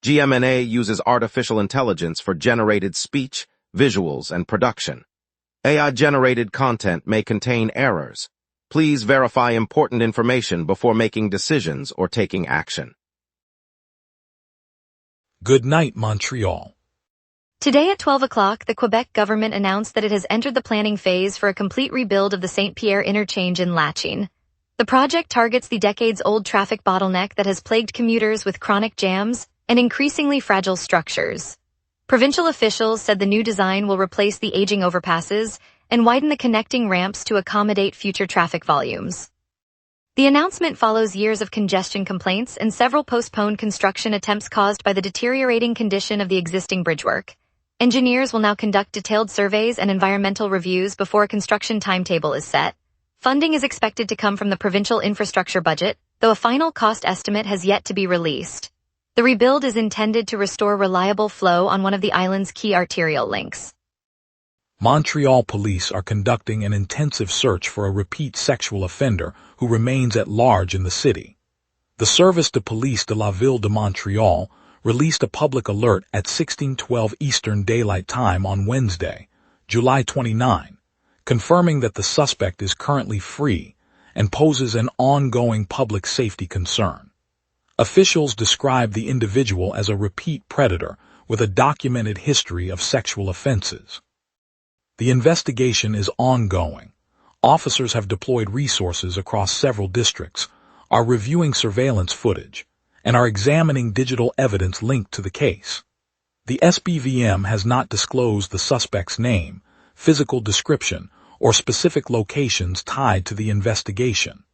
GMNA uses artificial intelligence for generated speech, visuals, and production. AI-generated content may contain errors. Please verify important information before making decisions or taking action. Good night, Montreal. Today at 12 o'clock, the Quebec government announced that it has entered the planning phase for a complete rebuild of the Saint-Pierre interchange in Lachine. The project targets the decades-old traffic bottleneck that has plagued commuters with chronic jams and increasingly fragile structures. Provincial officials said the new design will replace the aging overpasses and widen the connecting ramps to accommodate future traffic volumes. The announcement follows years of congestion complaints and several postponed construction attempts caused by the deteriorating condition of the existing bridgework. Engineers will now conduct detailed surveys and environmental reviews before a construction timetable is set. Funding is expected to come from the provincial infrastructure budget, though a final cost estimate has yet to be released. The rebuild is intended to restore reliable flow on one of the island's key arterial links. Montreal police are conducting an intensive search for a repeat sexual offender who remains at large in the city. The Service de Police de la Ville de Montreal released a public alert at 16:12 Eastern Daylight Time on Wednesday, July 29, confirming that the suspect is currently free and poses an ongoing public safety concern. Officials described the individual as a repeat predator with a documented history of sexual offenses. The investigation is ongoing. Officers have deployed resources across several districts, are reviewing surveillance footage, and are examining digital evidence linked to the case. The SBVM has not disclosed the suspect's name, physical description, or specific locations tied to the investigation.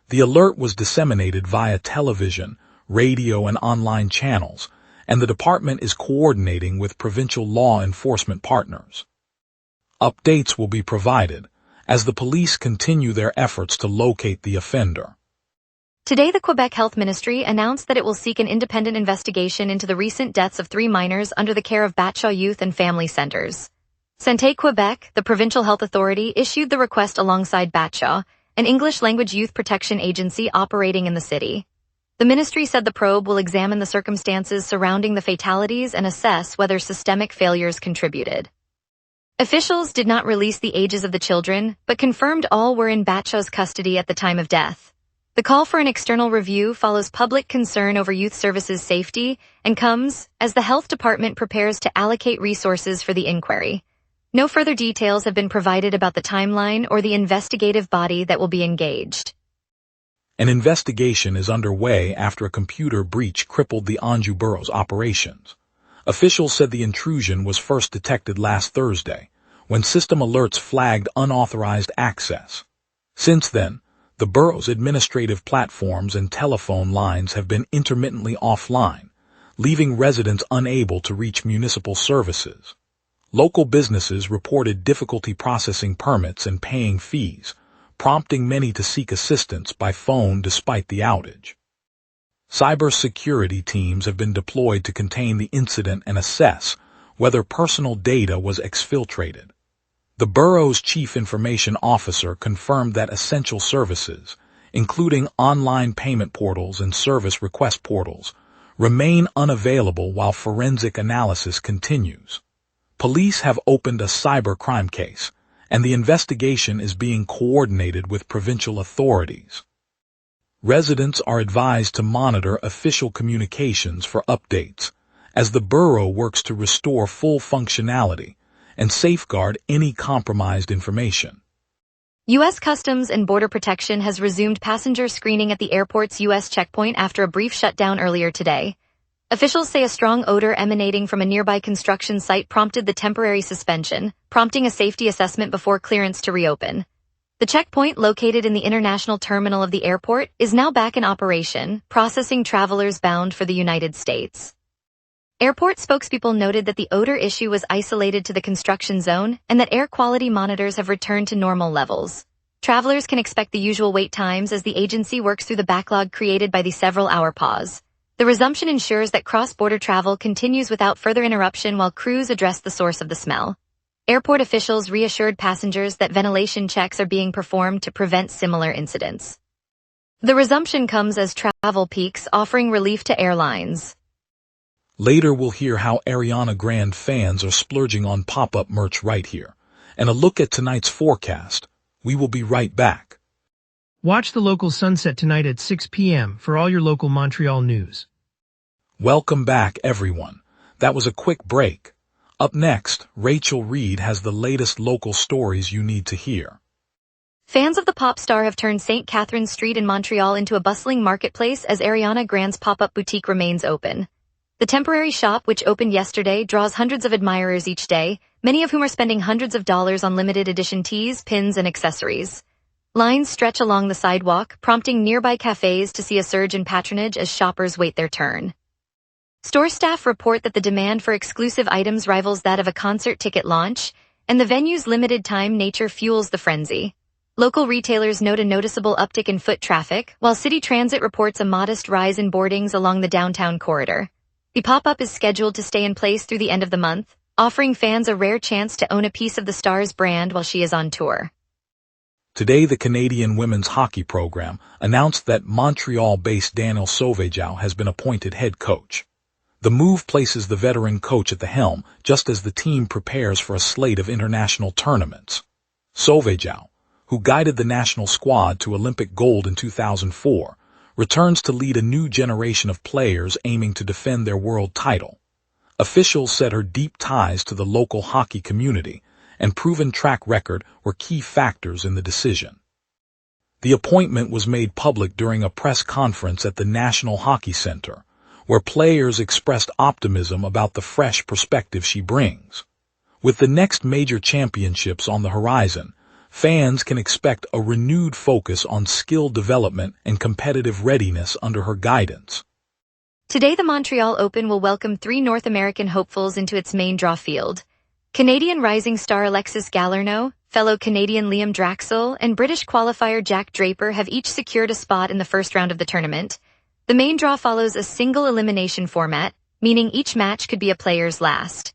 The alert was disseminated via television, radio, and online channels, and the department is coordinating with provincial law enforcement partners. Updates will be provided as the police continue their efforts to locate the offender. Today, the Quebec Health Ministry announced that it will seek an independent investigation into the recent deaths of 3 minors under the care of Batchaw Youth and Family Centres. Santé Quebec, the provincial health authority, issued the request alongside Batchaw, an English-language youth protection agency operating in the city. The ministry said the probe will examine the circumstances surrounding the fatalities and assess whether systemic failures contributed. Officials did not release the ages of the children, but confirmed all were in Batchaw's custody at the time of death. The call for an external review follows public concern over youth services safety and comes as the health department prepares to allocate resources for the inquiry. No further details have been provided about the timeline or the investigative body that will be engaged. An investigation is underway after a computer breach crippled the Anjou borough's operations. Officials said the intrusion was first detected last Thursday, when system alerts flagged unauthorized access. Since then, the borough's administrative platforms and telephone lines have been intermittently offline, leaving residents unable to reach municipal services. Local businesses reported difficulty processing permits and paying fees, prompting many to seek assistance by phone despite the outage. Cybersecurity teams have been deployed to contain the incident and assess whether personal data was exfiltrated. The borough's chief information officer confirmed that essential services, including online payment portals and service request portals, remain unavailable while forensic analysis continues. Police have opened a cybercrime case, and the investigation is being coordinated with provincial authorities. Residents are advised to monitor official communications for updates, as the borough works to restore full functionality and safeguard any compromised information. U.S. Customs and Border Protection has resumed passenger screening at the airport's U.S. checkpoint after a brief shutdown earlier today. Officials say a strong odor emanating from a nearby construction site prompted the temporary suspension, prompting a safety assessment before clearance to reopen. The checkpoint, located in the international terminal of the airport, is now back in operation, processing travelers bound for the United States. Airport spokespeople noted that the odor issue was isolated to the construction zone and that air quality monitors have returned to normal levels. Travelers can expect the usual wait times as the agency works through the backlog created by the several-hour pause. The resumption ensures that cross-border travel continues without further interruption while crews address the source of the smell. Airport officials reassured passengers that ventilation checks are being performed to prevent similar incidents. The resumption comes as travel peaks, offering relief to airlines. Later we'll hear how Ariana Grande fans are splurging on pop-up merch right here. And a look at tonight's forecast. We will be right back. Watch the local sunset tonight at 6 p.m. for all your local Montreal news. Welcome back, everyone. That was a quick break. Up next, Rachel Reed has the latest local stories you need to hear. Fans of the pop star have turned St. Catherine Street in Montreal into a bustling marketplace as Ariana Grande's pop-up boutique remains open. The temporary shop, which opened yesterday, draws hundreds of admirers each day, many of whom are spending hundreds of dollars on limited edition tees, pins, and accessories. Lines stretch along the sidewalk, prompting nearby cafes to see a surge in patronage as shoppers wait their turn. Store staff report that the demand for exclusive items rivals that of a concert ticket launch, and the venue's limited-time nature fuels the frenzy. Local retailers note a noticeable uptick in foot traffic, while City Transit reports a modest rise in boardings along the downtown corridor. The pop-up is scheduled to stay in place through the end of the month, offering fans a rare chance to own a piece of the star's brand while she is on tour. Today, the Canadian women's hockey program announced that Montreal-based Daniel Sauvageau has been appointed head coach. The move places the veteran coach at the helm just as the team prepares for a slate of international tournaments. Sauvageau, who guided the national squad to Olympic gold in 2004, returns to lead a new generation of players aiming to defend their world title. Officials said her deep ties to the local hockey community and proven track record were key factors in the decision. The appointment was made public during a press conference at the National Hockey Center, where players expressed optimism about the fresh perspective she brings. With the next major championships on the horizon, fans can expect a renewed focus on skill development and competitive readiness under her guidance. Today, the Montreal Open will welcome 3 North American hopefuls into its main draw field. Canadian rising star Alexis Galarneau, fellow Canadian Liam Draxl, and British qualifier Jack Draper have each secured a spot in the first round of the tournament. The main draw follows a single elimination format, meaning each match could be a player's last.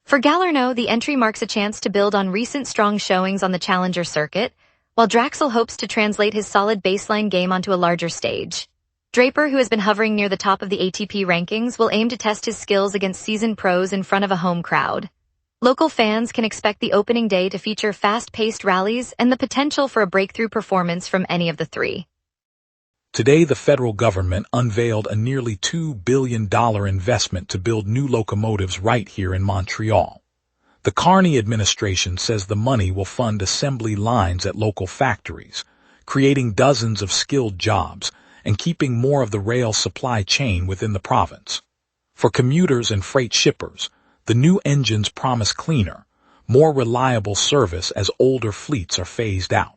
For Galarneau, the entry marks a chance to build on recent strong showings on the challenger circuit, while Draxl hopes to translate his solid baseline game onto a larger stage. Draper, who has been hovering near the top of the ATP rankings, will aim to test his skills against seasoned pros in front of a home crowd. Local fans can expect the opening day to feature fast-paced rallies and the potential for a breakthrough performance from any of the 3. Today, the federal government unveiled a nearly $2 billion investment to build new locomotives right here in Montreal. The Carney administration says the money will fund assembly lines at local factories, creating dozens of skilled jobs and keeping more of the rail supply chain within the province. For commuters and freight shippers, the new engines promise cleaner, more reliable service as older fleets are phased out.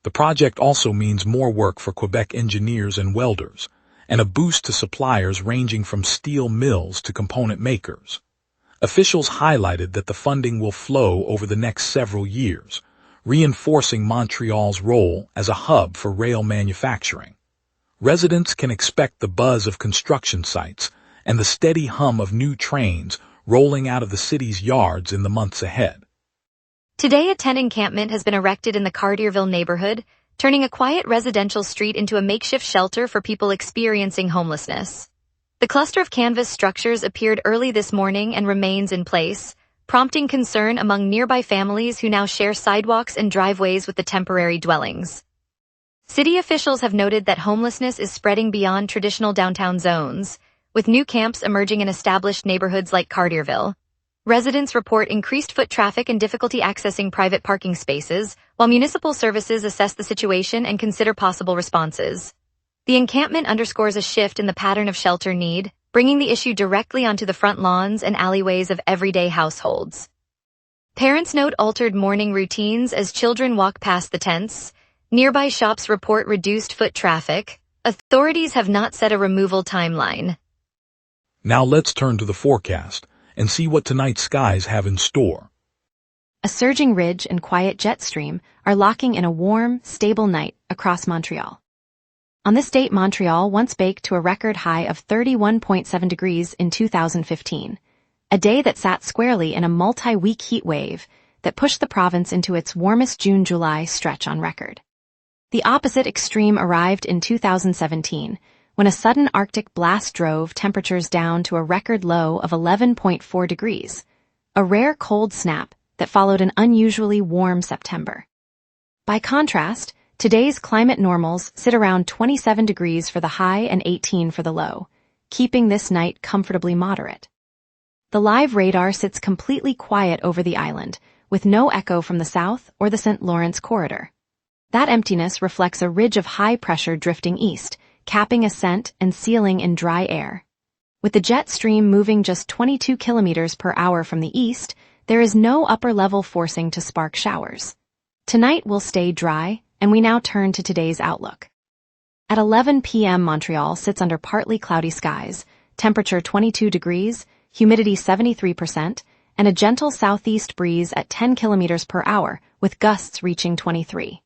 The project also means more work for Quebec engineers and welders, and a boost to suppliers ranging from steel mills to component makers. Officials highlighted that the funding will flow over the next several years, reinforcing Montreal's role as a hub for rail manufacturing. Residents can expect the buzz of construction sites and the steady hum of new trains rolling out of the city's yards in the months ahead. Today, a tent encampment has been erected in the Cartierville neighborhood, turning a quiet residential street into a makeshift shelter for people experiencing homelessness. The cluster of canvas structures appeared early this morning and remains in place, prompting concern among nearby families who now share sidewalks and driveways with the temporary dwellings. City officials have noted that homelessness is spreading beyond traditional downtown zones, with new camps emerging in established neighborhoods like Cartierville. Residents report increased foot traffic and difficulty accessing private parking spaces, while municipal services assess the situation and consider possible responses. The encampment underscores a shift in the pattern of shelter need, bringing the issue directly onto the front lawns and alleyways of everyday households. Parents note altered morning routines as children walk past the tents. Nearby shops report reduced foot traffic. Authorities have not set a removal timeline. Now let's turn to the forecast and see what tonight's skies have in store. A surging ridge and quiet jet stream are locking in a warm, stable night across Montreal. On this date, Montreal once baked to a record high of 31.7 degrees in 2015, a day that sat squarely in a multi-week heat wave that pushed the province into its warmest June-July stretch on record. The opposite extreme arrived in 2017, when a sudden Arctic blast drove temperatures down to a record low of 11.4 degrees, a rare cold snap that followed an unusually warm September. By contrast, today's climate normals sit around 27 degrees for the high and 18 for the low, keeping this night comfortably moderate. The live radar sits completely quiet over the island, with no echo from the south or the St. Lawrence corridor. That emptiness reflects a ridge of high pressure drifting east, capping ascent and sealing in dry air. With the jet stream moving just 22 kilometers per hour from the east, there is no upper level forcing to spark showers. Tonight will stay dry, and we now turn to today's outlook. At 11 p.m. Montreal sits under partly cloudy skies, temperature 22 degrees, humidity 73%, and a gentle southeast breeze at 10 kilometers per hour, with gusts reaching 23.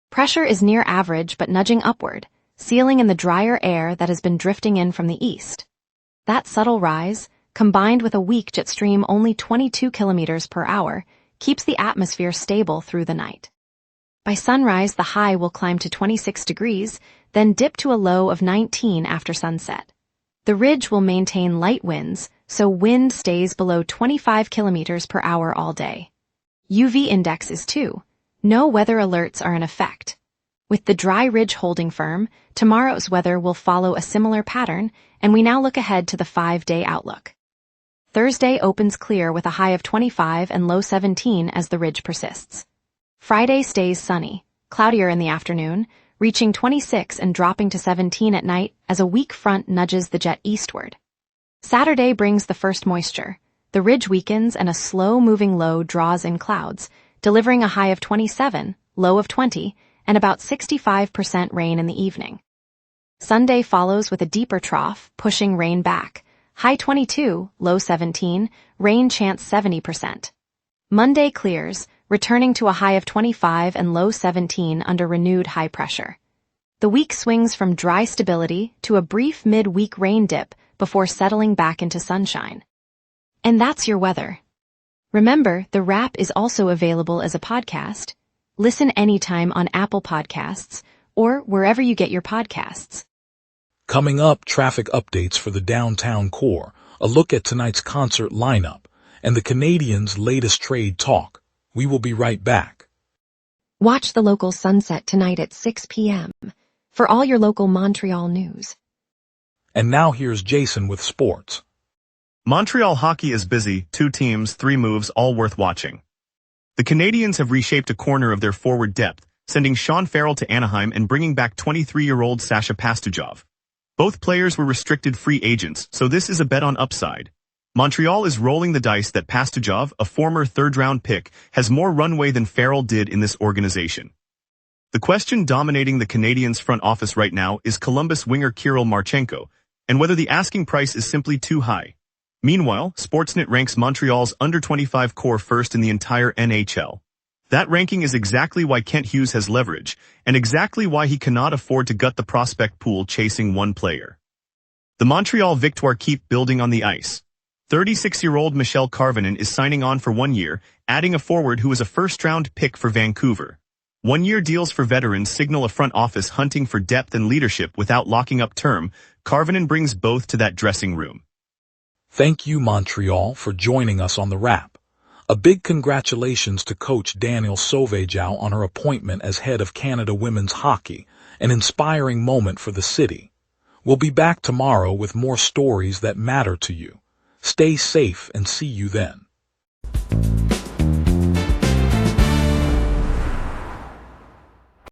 Pressure is near average but nudging upward, sealing in the drier air that has been drifting in from the east. That subtle rise, combined with a weak jet stream only 22 kilometers per hour, keeps the atmosphere stable through the night. By sunrise, the high will climb to 26 degrees, then dip to a low of 19 after sunset. The ridge will maintain light winds, so wind stays below 25 kilometers per hour all day. UV index is 2. No weather alerts are in effect. With the dry ridge holding firm, tomorrow's weather will follow a similar pattern, and we now look ahead to the 5-day outlook. Thursday opens clear with a high of 25 and low 17 as the ridge persists. Friday stays sunny, cloudier in the afternoon, reaching 26 and dropping to 17 at night as a weak front nudges the jet eastward. Saturday brings the first moisture. The ridge weakens and a slow-moving low draws in clouds, delivering a high of 27, low of 20, and about 65% rain in the evening. Sunday follows with a deeper trough, pushing rain back. High 22, low 17, rain chance 70%. Monday clears, returning to a high of 25 and low 17 under renewed high pressure. The week swings from dry stability to a brief mid-week rain dip before settling back into sunshine. And that's your weather. Remember, the wrap is also available as a podcast. Listen anytime on Apple Podcasts or wherever you get your podcasts. Coming up, traffic updates for the downtown core, a look at tonight's concert lineup, and the Canadians' latest trade talk. We will be right back. Watch the local sunset tonight at 6 p.m. for all your local Montreal news. And now here's Jason with sports. Montreal hockey is busy, 2 teams, 3 moves, all worth watching. The Canadians have reshaped a corner of their forward depth, sending Sean Farrell to Anaheim and bringing back 23-year-old Sasha Pastujov. Both players were restricted free agents, so this is a bet on upside. Montreal is rolling the dice that Pastujov, a former third-round pick, has more runway than Farrell did in this organization. The question dominating the Canadiens' front office right now is Columbus winger Kirill Marchenko, and whether the asking price is simply too high. Meanwhile, Sportsnet ranks Montreal's under-25 core first in the entire NHL. That ranking is exactly why Kent Hughes has leverage, and exactly why he cannot afford to gut the prospect pool chasing one player. The Montreal Victoire keep building on the ice. 36-year-old Michel Carvinen is signing on for 1 year, adding a forward who was a first-round pick for Vancouver. 1-year deals for veterans signal a front office hunting for depth and leadership without locking up term. Carvinen brings both to that dressing room. Thank you, Montreal, for joining us on the wrap. A big congratulations to Coach Danielle Sauvageau on her appointment as head of Canada Women's Hockey, an inspiring moment for the city. We'll be back tomorrow with more stories that matter to you. Stay safe and see you then.